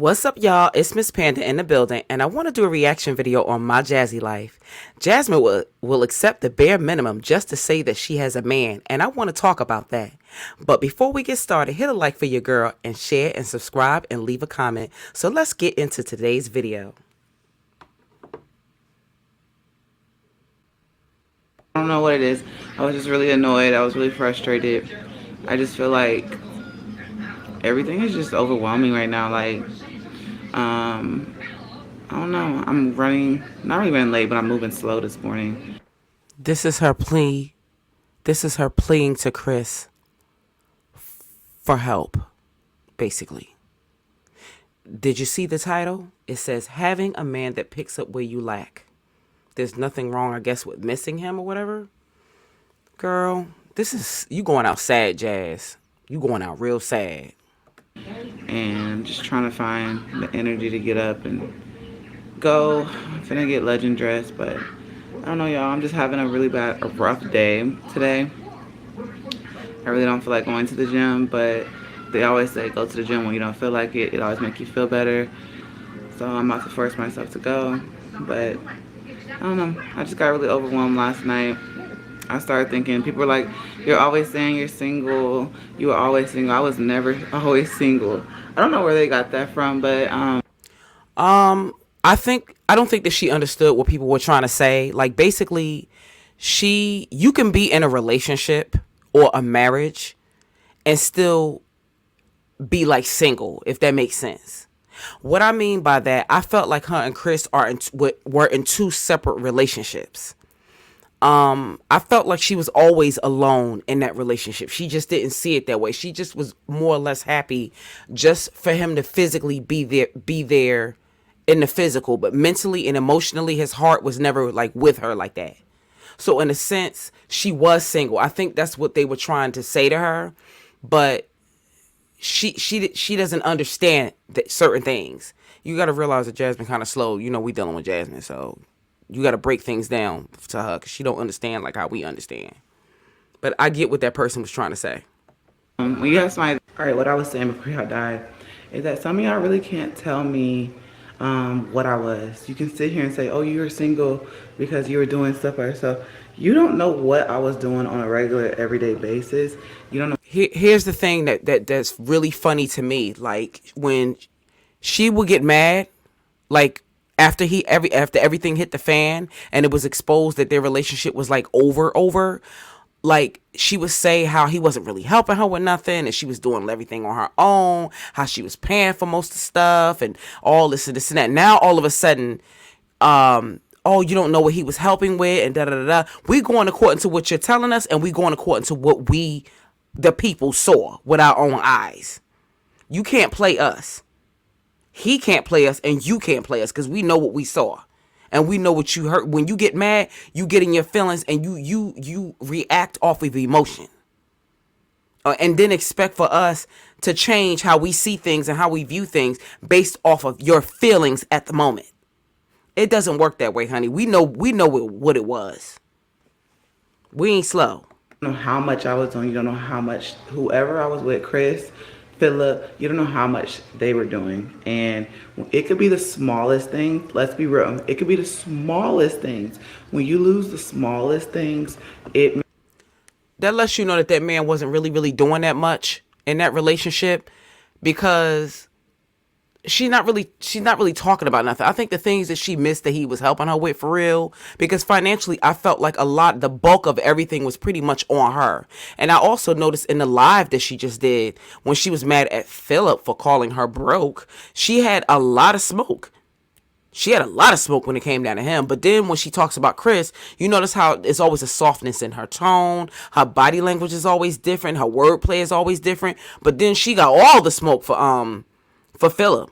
What's up, y'all? It's Miss Panda in the building, and I want to do a reaction video on my Jazzy life. Jasmine will accept the bare minimum just to say that she has a man, and I want to talk about that. But before we get started, hit a like for your girl, and share and subscribe and leave a comment. So let's get into today's video. I don't know what it is. I was just really annoyed. I was really frustrated. I just feel like everything is just overwhelming right now. I don't know. I'm running, not really running late, but I'm moving slow this morning. This is her plea. This is her pleading to Chris for help, basically. Did you see the title? It says, having a man that picks up where you lack. There's nothing wrong, I guess, with missing him or whatever. Girl, you going out sad, Jazz. You going out real sad. And I'm just trying to find the energy to get up and go. I'm finna get legend dressed, but I don't know, y'all. I'm just having a rough day today. I really don't feel like going to the gym, but they always say go to the gym when you don't feel like it. It always makes you feel better. So I'm about to force myself to go, but I don't know. I just got really overwhelmed last night. I started thinking, people were like, you're always saying you're single. You were always single. I was never always single. I don't know where they got that from, but I don't think that she understood what people were trying to say. Like, basically, you can be in a relationship or a marriage and still be like single, if that makes sense. What I mean by that, I felt like her and Chris were in two separate relationships. I felt like she was always alone in that relationship. She just didn't see it that way. She just was more or less happy just for him to physically be there in the physical, but mentally and emotionally, his heart was never like with her like that. So in a sense, she was single. I think that's what they were trying to say to her, but she doesn't understand that certain things. You got to realize that Jasmine kind of slow. You know, we dealing with Jasmine, so you got to break things down to her because she don't understand like how we understand. But I get what that person was trying to say. when you have somebody, all right, what I was saying before y'all died is that some of y'all really can't tell me what I was. You can sit here and say, oh, you were single because you were doing stuff by yourself. You don't know what I was doing on a regular, everyday basis. You don't know. Here's the thing that's really funny to me. Like, when she would get mad, like after everything hit the fan and it was exposed that their relationship was like over, like she would say how he wasn't really helping her with nothing and she was doing everything on her own, how she was paying for most of the stuff and all this and this and that. Now all of a sudden, oh, you don't know what he was helping with and da da da da. We going according to what you're telling us, and we going according to what the people saw with our own eyes. You can't play us. He can't play us, and you can't play us because we know what we saw. And we know what you heard. When you get mad, you get in your feelings and you react off of emotion. And then expect for us to change how we see things and how we view things based off of your feelings at the moment. It doesn't work that way, honey. We know what it was. We ain't slow. You don't know how much I was doing. You don't know how much whoever I was with, Chris, Philip, you don't know how much they were doing. And it could be the smallest thing. Let's be real. It could be the smallest things. When you lose the smallest things, that lets you know that man wasn't really doing that much in that relationship, because she's not really talking about nothing. I think the things that she missed that he was helping her with, for real, because financially I felt like the bulk of everything was pretty much on her. And I also noticed in the live that she just did, when she was mad at Philip for calling her broke, she had a lot of smoke. She had a lot of smoke when it came down to him. But then when she talks about Chris, you notice how it's always a softness in her tone. Her body language is always different. Her wordplay is always different. But then she got all the smoke for Philip.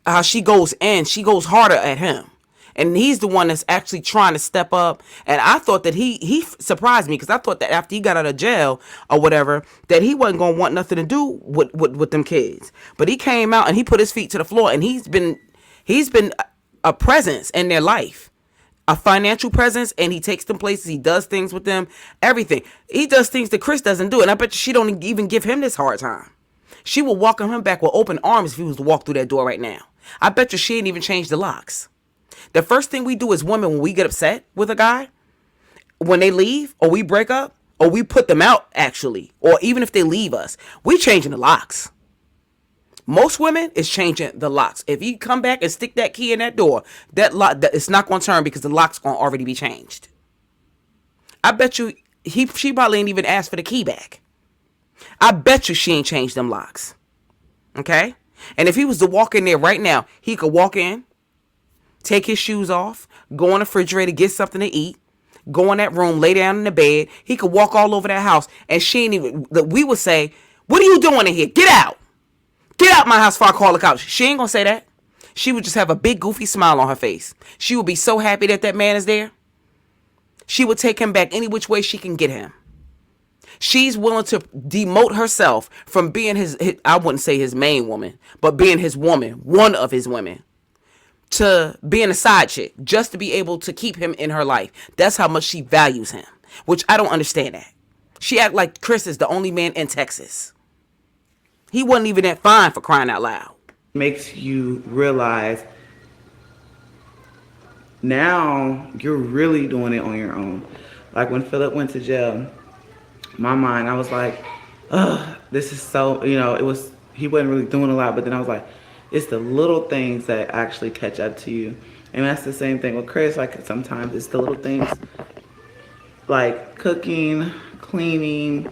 How she goes harder at him. And he's the one that's actually trying to step up. And I thought that he surprised me, because I thought that after he got out of jail or whatever, that he wasn't going to want nothing to do with them kids. But he came out and he put his feet to the floor, and he's been a presence in their life. A financial presence, and he takes them places, he does things with them, everything. He does things that Chris doesn't do, and I bet you she don't even give him this hard time. She would welcome him back with open arms if he was to walk through that door right now. I bet you she ain't even changed the locks. The first thing we do as women when we get upset with a guy, when they leave or we break up or we put them out actually, or even if they leave us, we changing the locks. Most women is changing the locks. If you come back and stick that key in that door, that lock, it's not going to turn because the lock's going to already be changed. I bet you she probably ain't even asked for the key back. I bet you she ain't changed them locks. Okay? And if he was to walk in there right now, he could walk in, take his shoes off, go on the refrigerator, get something to eat, go in that room, lay down in the bed. He could walk all over that house and she ain't even, we would say, what are you doing in here? Get out. Get out my house before I call the cops. She ain't gonna say that. She would just have a big goofy smile on her face. She would be so happy that that man is there. She would take him back any which way she can get him. She's willing to demote herself from being his, I wouldn't say his main woman, but being his woman, one of his women, to being a side chick just to be able to keep him in her life. That's how much she values him, which I don't understand that. She act like Chris is the only man in Texas. He wasn't even that fine, for crying out loud. Makes you realize now you're really doing it on your own. Like when Philip went to jail, my mind, I was like, ugh, this is so, he wasn't really doing a lot, but then I was like, it's the little things that actually catch up to you. And that's the same thing with Chris. Like sometimes it's the little things like cooking, cleaning.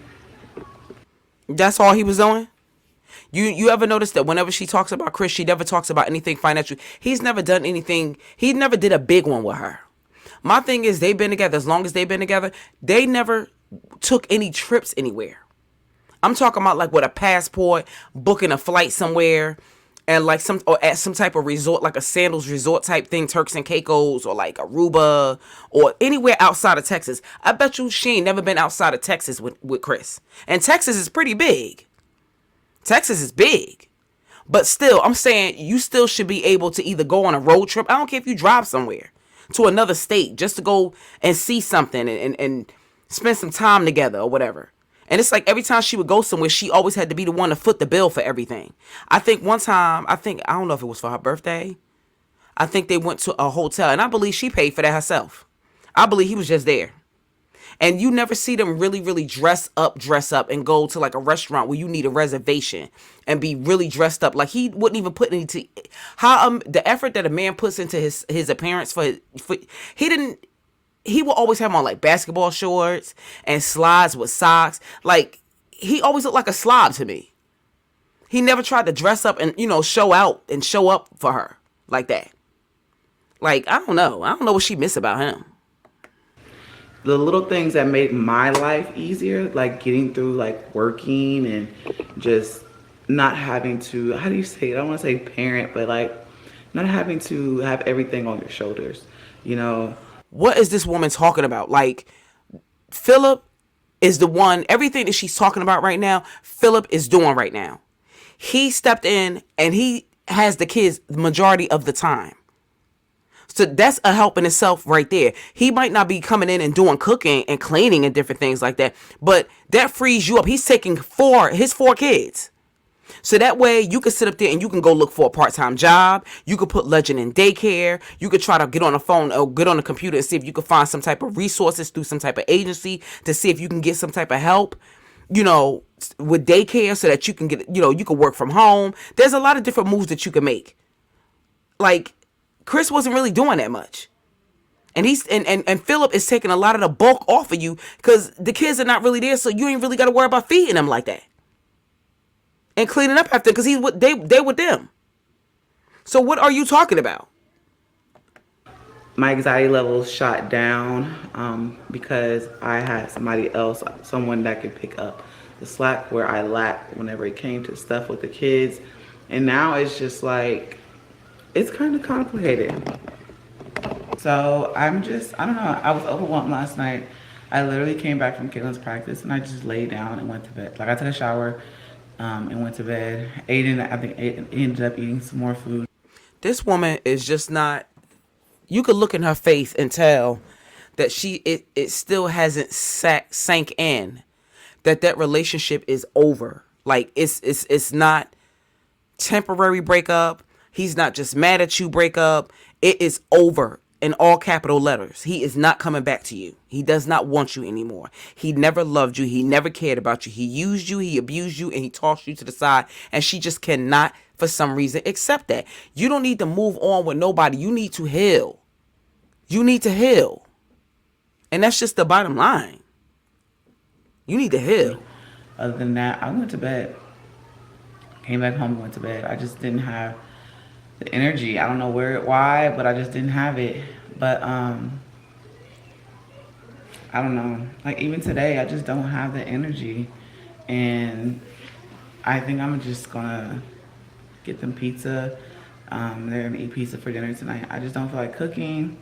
That's all he was doing? You ever notice that whenever she talks about Chris, she never talks about anything financial? He's never done anything. He never did a big one with her. My thing is they've been together. As long as they've been together, they never took any trips anywhere. I'm talking about like with a passport, booking a flight somewhere, and like at some type of resort, like a Sandals resort type thing, Turks and Caicos or like Aruba or anywhere outside of Texas. I bet you she ain't never been outside of Texas with Chris. And Texas is pretty big. Texas is big. But still, I'm saying you still should be able to either go on a road trip. I don't care if you drive somewhere to another state just to go and see something and spend some time together or whatever. And it's like every time she would go somewhere, she always had to be the one to foot the bill for everything. I think one time, I don't know if it was for her birthday. I think they went to a hotel and I believe she paid for that herself. I believe he was just there. And you never see them really, really dress up and go to like a restaurant where you need a reservation and be really dressed up. Like he wouldn't even put any the effort that a man puts into his appearance he will always have on like basketball shorts and slides with socks. Like he always looked like a slob to me. He never tried to dress up and, show out and show up for her like that. Like, I don't know what she miss about him. The little things that made my life easier, like getting through like working and just not having to, how do you say it? I don't want to say parent, but like not having to have everything on your shoulders, What is this woman talking about? Like, Philip is the one, everything that she's talking about right now, Philip is doing right now. He stepped in and he has the kids the majority of the time. So that's a help in itself right there. He might not be coming in and doing cooking and cleaning and different things like that, but that frees you up. He's taking his four kids. So that way you can sit up there and you can go look for a part-time job. You could put Legend in daycare. You could try to get on the phone or get on the computer and see if you can find some type of resources through some type of agency to see if you can get some type of help, with daycare so that you can get, you can work from home. There's a lot of different moves that you can make. Like, Chris wasn't really doing that much. And and Philip is taking a lot of the bulk off of you because the kids are not really there, so you ain't really got to worry about feeding them like that. And cleaning up after because they with them. So what are you talking about? My anxiety levels shot down because I had someone that could pick up the slack where I lacked whenever it came to stuff with the kids. And now it's just like, it's kind of complicated. So I don't know. I was overwhelmed last night. I literally came back from Caitlin's practice and I just laid down and went to bed. Like I took a shower and went to bed. Ended up eating some more food. This woman is just not, you could look in her face and tell that it still hasn't sank in that relationship is over. Like it's not temporary breakup. He's not just mad at you breakup. It is over in all capital letters. He is not coming back to you. He does not want you anymore. He never loved you. He never cared about you. He used you, he abused you, and he tossed you to the side. And she just cannot, for some reason, accept that. You don't need to move on with nobody. You need to heal. You need to heal. And that's just the bottom line. You need to heal. Other than that, I went to bed. Came back home, went to bed. I just didn't have the energy. I don't know why, but I just didn't have it. But I don't know. Like even today, I just don't have the energy, and I think I'm just gonna get them pizza. They're gonna eat pizza for dinner tonight. I just don't feel like cooking.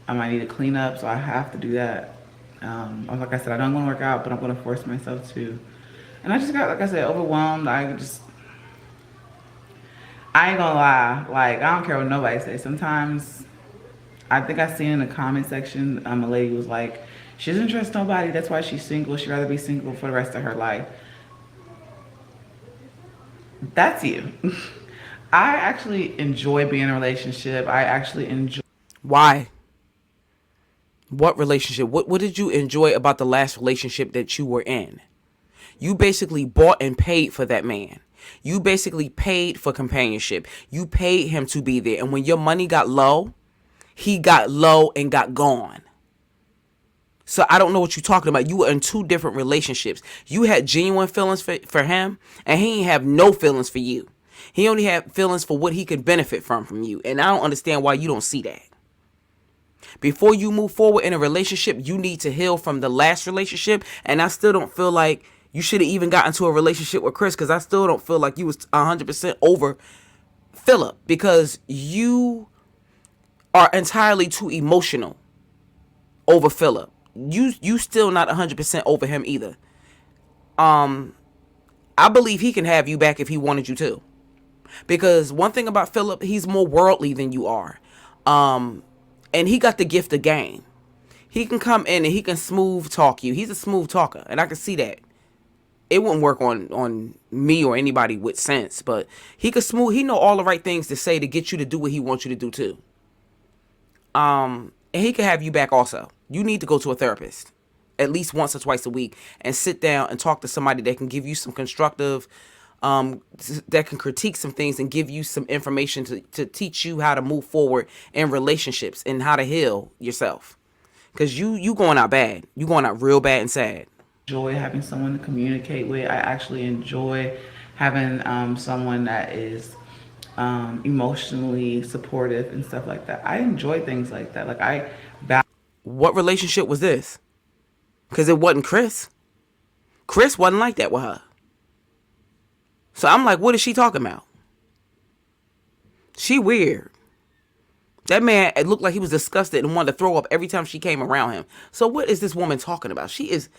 I might need to clean up, so I have to do that. Like I said, I don't want to work out, but I'm gonna force myself to. And I just got, like I said, overwhelmed. I ain't gonna lie, like, I don't care what nobody says. Sometimes, I think I seen in the comment section, a lady was like, she doesn't trust nobody, that's why she's single. She'd rather be single for the rest of her life. That's you. I actually enjoy being in a relationship. I actually enjoy. Why? What relationship? What did you enjoy about the last relationship that you were in? You basically bought and paid for that man. You basically paid for companionship. You paid him to be there. And when your money got low, he got low and got gone. So I don't know what you're talking about. You were in two different relationships. You had genuine feelings for him, and he ain't have no feelings for you. He only had feelings for what he could benefit from you. And I don't understand why you don't see that. Before you move forward in a relationship, you need to heal from the last relationship. And I still don't feel like you should have even gotten into a relationship with Chris, because I still don't feel like you was 100% over Philip, because you are entirely too emotional over Philip. You still not 100% over him either. I believe he can have you back if he wanted you to. Because one thing about Philip, he's more worldly than you are. And he got the gift of game. He can come in and he can smooth talk you. He's a smooth talker, and I can see that. It wouldn't work on me or anybody with sense, but he know all the right things to say to get you to do what he wants you to do too. And he can have you back also. You need to go to a therapist at least once or twice a week and sit down and talk to somebody that can give you some constructive, that can critique some things and give you some information to teach you how to move forward in relationships and how to heal yourself. Because you going out bad. You going out real bad and sad. Enjoy having someone to communicate with. I actually enjoy having someone that is emotionally supportive and stuff like that. I enjoy things like that. Like What relationship was this? Because it wasn't Chris. Chris wasn't like that with her. So I'm like, what is she talking about? She weird. That man, it looked like he was disgusted and wanted to throw up every time she came around him. So what is this woman talking about? She's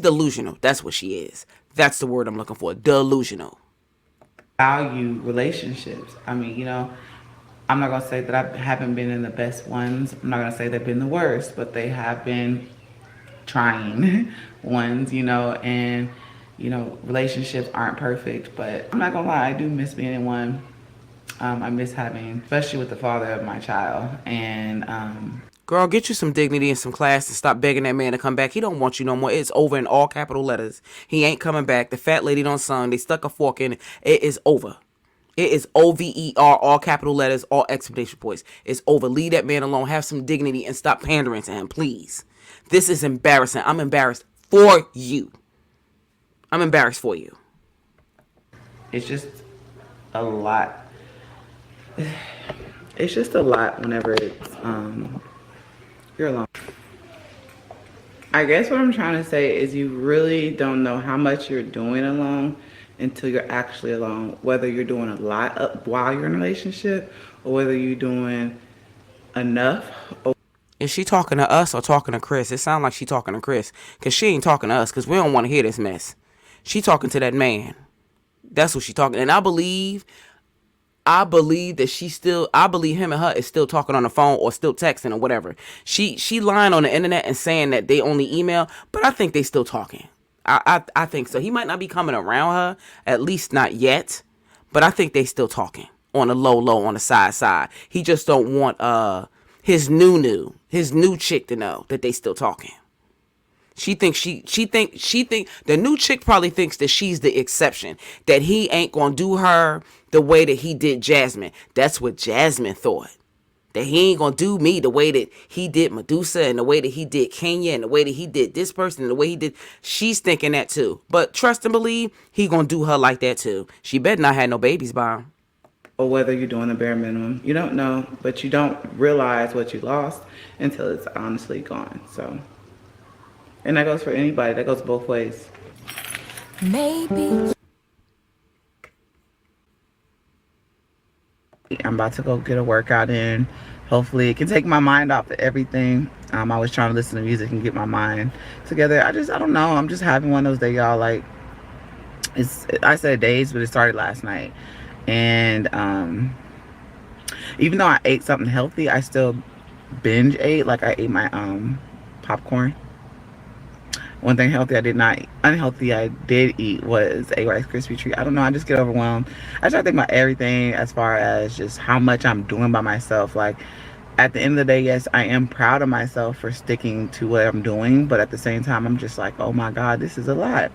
delusional. That's what she is. That's the word I'm looking for. Delusional. value relationships. I mean, I'm not going to say that I haven't been in the best ones. I'm not going to say they've been the worst, but they have been trying ones, and, relationships aren't perfect. But I'm not going to lie, I do miss being in one. I miss having, especially with the father of my child. And girl, get you some dignity and some class and stop begging that man to come back. He don't want you no more. It's over in all capital letters. He ain't coming back. The fat lady don't sung. They stuck a fork in it. It is over. It is OVER, all capital letters, all exclamation points. It's over. Leave that man alone. Have some dignity and stop pandering to him, please. This is embarrassing. I'm embarrassed for you. I'm embarrassed for you. it's just a lot. It's just a lot whenever it's you're alone. I guess what I'm trying to say is you really don't know how much you're doing alone until you're actually alone. Whether you're doing a lot while you're in a relationship or whether you're doing enough. Is she talking to us or talking to Chris? It sounds like she talking to Chris, because she ain't talking to us, because we don't want to hear this mess. She talking to that man. That's what she talking. And I believe that I believe him and her is still talking on the phone or still texting or whatever. She lying on the internet and saying that they only email, but I think they still talking. I think so. He might not be coming around her, at least not yet, but I think they still talking on the low, on the side. He just don't want his new chick to know that they still talking. She think the new chick probably thinks that she's the exception, that he ain't gonna do her the way that he did Jasmine. That's what Jasmine thought. That he ain't gonna do me the way that he did Medusa, and the way that he did Kenya, and the way that he did this person, and the way he did. She's thinking that too. But trust and believe, he gonna do her like that too. She better not have no babies by him. Or whether you're doing the bare minimum. You don't know, but you don't realize what you lost until it's honestly gone. So, and that goes for anybody. That goes both ways. Maybe. I'm about to go get a workout in. Hopefully it can take my mind off of everything. I was trying to listen to music and get my mind together. I don't know. I'm just having one of those days, y'all. Like, I said days, but it started last night. And even though I ate something healthy, I still binge ate. Like, I ate my popcorn. One thing unhealthy I did eat was a Rice Krispie treat. I don't know, I just get overwhelmed. I try to think about everything as far as just how much I'm doing by myself. Like, at the end of the day, yes, I am proud of myself for sticking to what I'm doing, but at the same time, I'm just like, oh my God, this is a lot.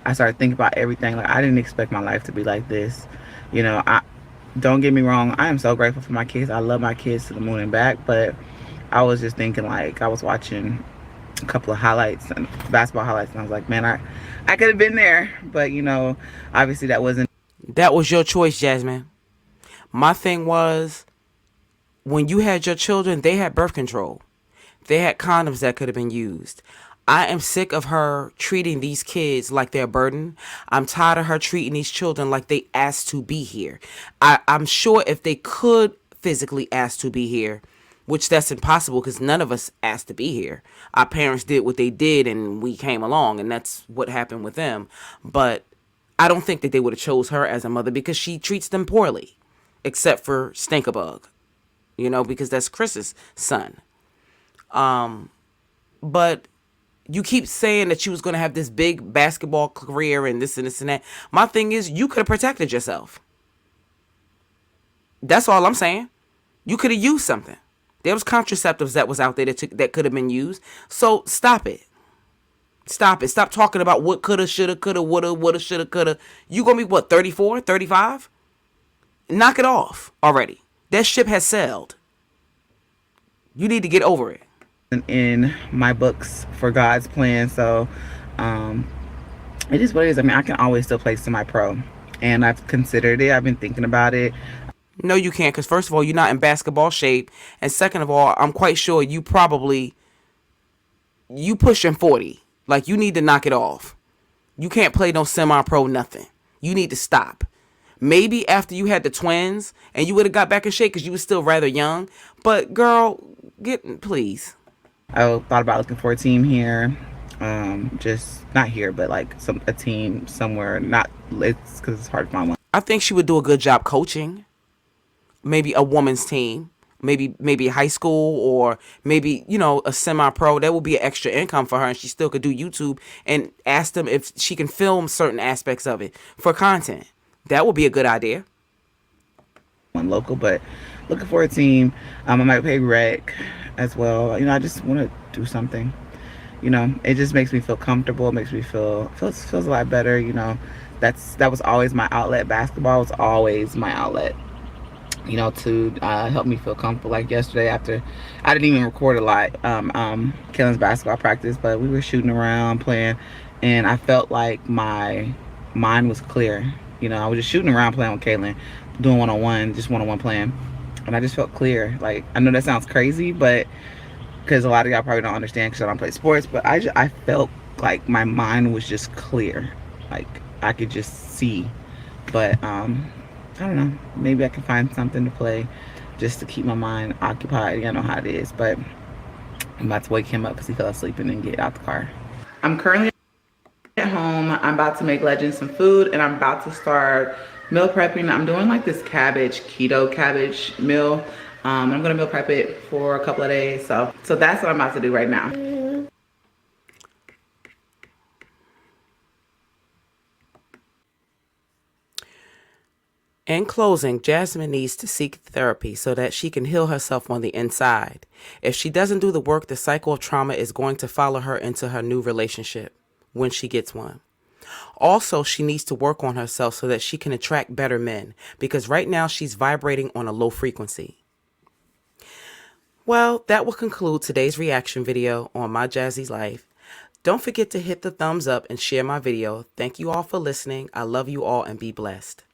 I started thinking about everything. Like, I didn't expect my life to be like this. You know, don't get me wrong, I am so grateful for my kids. I love my kids to the moon and back, but I was just thinking, like, I was watching a couple of highlights and basketball highlights, and I was like, man, I could have been there, but you know, obviously that was your choice, Jasmine. My thing was, when you had your children, they had birth control, they had condoms that could have been used. I am sick of her treating these kids like they're a burden. I'm tired of her treating these children like they asked to be here. I'm sure if they could physically ask to be here, which that's impossible because none of us asked to be here. Our parents did what they did and we came along, and that's what happened with them. But I don't think that they would have chose her as a mother because she treats them poorly, except for Stinkabug, you know, because that's Chris's son. But you keep saying that you was going to have this big basketball career and this and this and that. My thing is, you could have protected yourself. That's all I'm saying. You could have used something. There was contraceptives that was out there that could have been used. So stop it. Stop it. Stop talking about what coulda, shoulda, coulda, woulda, shoulda, coulda. You gonna be what, 34, 35? Knock it off already. That ship has sailed. You need to get over it. in my books for God's plan. So it is what it is. I mean, I can always still play semi-pro, and I've considered it. I've been thinking about it. No, you can't, because first of all, you're not in basketball shape, and second of all, I'm quite sure you pushing 40. Like, you need to knock it off. You can't play no semi-pro nothing. You need to stop. Maybe after you had the twins and you would have got back in shape because you were still rather young. But girl, please. I thought about looking for a team here. Just not here, but like a team somewhere. Not, it's because it's hard to find one. I think she would do a good job coaching. Maybe a woman's team. Maybe high school, or maybe, you know, a semi-pro. That would be an extra income for her, and she still could do YouTube and ask them if she can film certain aspects of it for content. That would be a good idea. One local, but looking for a team. I might pay rec as well. You know, I just want to do something. You know, it just makes me feel comfortable. It makes me feels a lot better. You know, that was always my outlet. Basketball was always my outlet. You know, to help me feel comfortable. Like yesterday, after I didn't even record a lot, Kalen's basketball practice, but we were shooting around, playing, and I felt like my mind was clear. You know, I was just shooting around, playing with Kalen, doing one-on-one playing, and I just felt clear. Like, I know that sounds crazy, but because a lot of y'all probably don't understand because I don't play sports, but I felt like my mind was just clear. Like, I could just see. But I don't know, maybe I can find something to play just to keep my mind occupied. Y'all know how it is. But I'm about to wake him up because he fell asleep and then get out the car. I'm currently at home. I'm about to make Legend some food, and I'm about to start meal prepping. I'm doing like this keto cabbage meal. I'm gonna meal prep it for a couple of days. So that's what I'm about to do right now. In closing, Jasmine needs to seek therapy so that she can heal herself on the inside. If she doesn't do the work, the cycle of trauma is going to follow her into her new relationship when she gets one. Also, she needs to work on herself so that she can attract better men, because right now she's vibrating on a low frequency. Well, that will conclude today's reaction video on My Jazzy's Life. Don't forget to hit the thumbs up and share my video. Thank you all for listening. I love you all and be blessed.